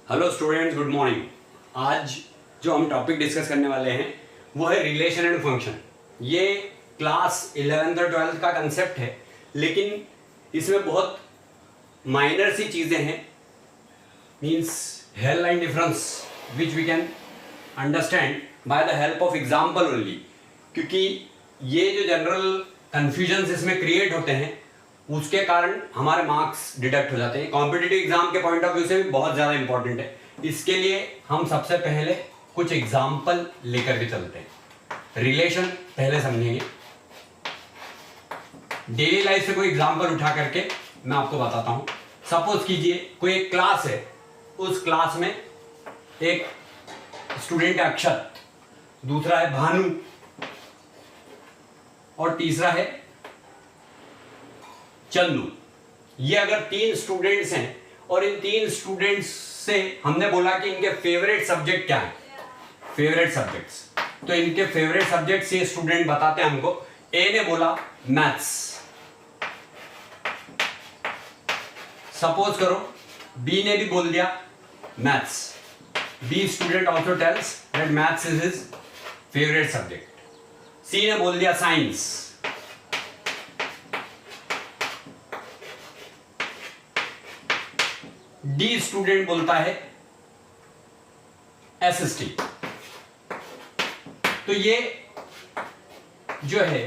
Hello students, good morning. आज जो हम टॉपिक डिस्कस करने वाले हैं वो है रिलेशन एंड फंक्शन। ये क्लास 11th और 12th का कंसेप्ट है, लेकिन इसमें बहुत माइनर सी चीज़ें हैं, means headline difference which we can understand by the help of example only. क्योंकि ये जो जनरल कन्फ्यूजन्स इसमें क्रिएट होते हैं उसके कारण हमारे मार्क्स डिडक्ट हो जाते हैं। कॉम्पिटिटिव एग्जाम के पॉइंट ऑफ व्यू से भी बहुत ज़्यादा इंपॉर्टेंट है। इसके लिए हम सबसे पहले कुछ एग्जाम्पल लेकर के चलते हैं। रिलेशन पहले समझेंगे, डेली लाइफ से कोई एग्जाम्पल उठा करके मैं आपको बताता हूं। सपोज कीजिए कोई एक क्लास है, उस क्लास में एक स्टूडेंट है अक्षत, दूसरा है भानु और तीसरा है चंदू। ये अगर 3 स्टूडेंट्स हैं और इन 3 स्टूडेंट्स से हमने बोला कि इनके फेवरेट सब्जेक्ट क्या है, फेवरेट सब्जेक्ट्स, तो इनके फेवरेट सब्जेक्ट्स ये स्टूडेंट बताते हैं हमको। ए ने बोला मैथ्स, सपोज करो बी ने भी बोल दिया maths. B student also tells that maths is his favourite subject. C ने बोल दिया साइंस। डी स्टूडेंट बोलता है एसएसटी। तो ये जो है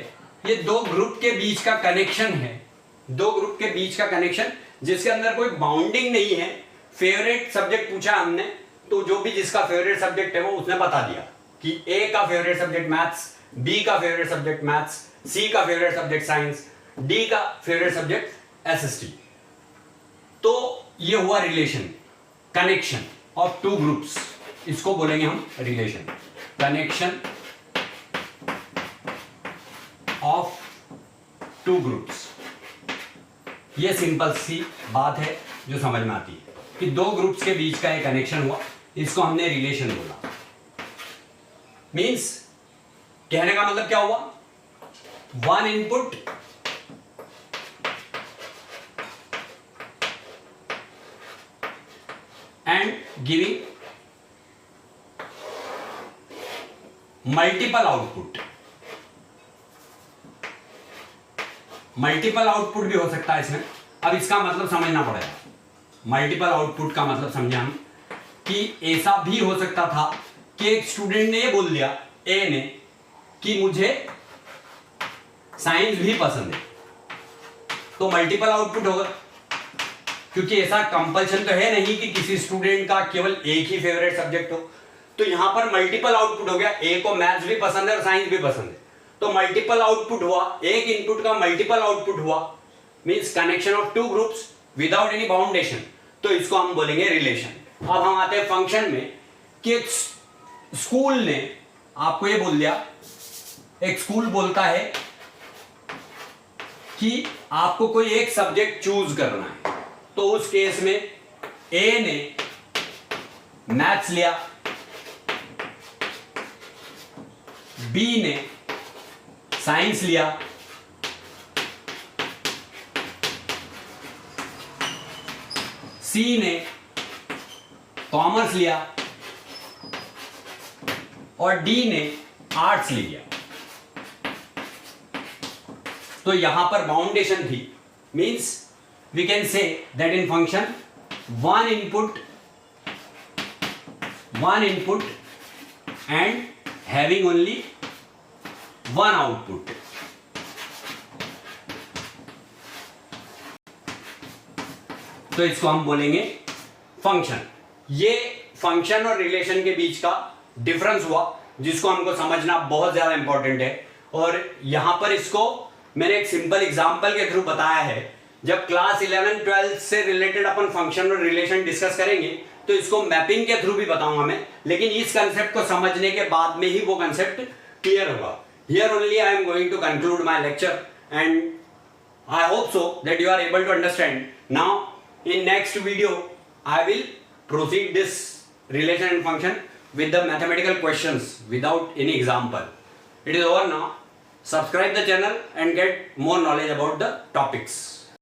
ये दो ग्रुप के बीच का कनेक्शन है, दो ग्रुप के बीच का कनेक्शन जिसके अंदर कोई बाउंडिंग नहीं है। फेवरेट सब्जेक्ट पूछा हमने, तो जो भी जिसका फेवरेट सब्जेक्ट है वो उसने बता दिया कि ए का फेवरेट सब्जेक्ट मैथ्स, बी का फेवरेट सब्जेक्ट मैथ्स, सी का फेवरेट सब्जेक्ट साइंस, डी का फेवरेट सब्जेक्ट एसएसटी। तो ये हुआ relation, connection of two groups. इसको बोलेंगे हम relation, connection of two groups. ये सिंपल सी बात है जो समझ में आती है कि दो ग्रुप्स के बीच का एक कनेक्शन हुआ, इसको हमने रिलेशन बोला। मींस कहने का मतलब क्या हुआ, one input and giving multiple output। Multiple output भी हो सकता है इसमें। अब इसका मतलब समझना पड़ेगा। मल्टीपल आउटपुट का मतलब समझे हम कि ऐसा भी हो सकता था कि एक स्टूडेंट ने ये बोल दिया ए ने कि मुझे साइंस भी पसंद है, तो मल्टीपल आउटपुट होगा। क्योंकि ऐसा कंपल्शन तो है नहीं कि किसी स्टूडेंट का केवल एक ही फेवरेट सब्जेक्ट हो, तो यहां पर मल्टीपल आउटपुट हो गया। ए को मैथ्स भी पसंद है और साइंस भी पसंद है, तो मल्टीपल आउटपुट हुआ। एक इनपुट का मल्टीपल आउटपुट हुआ, means connection of two groups without any boundation. तो इसको हम बोलेंगे रिलेशन। अब हम आते हैं फंक्शन में कि एक स्कूल ने आपको ये बोल दिया, एक स्कूल बोलता है कि आपको कोई एक सब्जेक्ट चूज करना है। तो उस केस में ए ने मैथ्स लिया, बी ने साइंस लिया, सी ने कॉमर्स लिया और डी ने आर्ट्स लिया। तो यहां पर बाउंडेशन थी। Means we can say that in function one input and having only one output। तो इसको हम बोलेंगे फंक्शन। ये फंक्शन और रिलेशन के बीच का डिफरेंस हुआ, जिसको हमको समझना बहुत ज्यादा इंपॉर्टेंट है। और यहां पर इसको मैंने एक सिंपल एग्जांपल के थ्रू बताया है। जब क्लास 11 12 से रिलेटेड अपन फंक्शन और रिलेशन डिस्कस करेंगे तो इसको मैपिंग के थ्रू भी बताऊंगा मैं, लेकिन इस कंसेप्ट को समझने के बाद में ही वो कंसेप्ट क्लियर होगा। Here only I am going to conclude my lecture and I hope so that you are able to understand. Now in next video I will proceed this relation and function with the mathematical questions without any example. It is over now. Subscribe the channel and get more knowledge about the topics.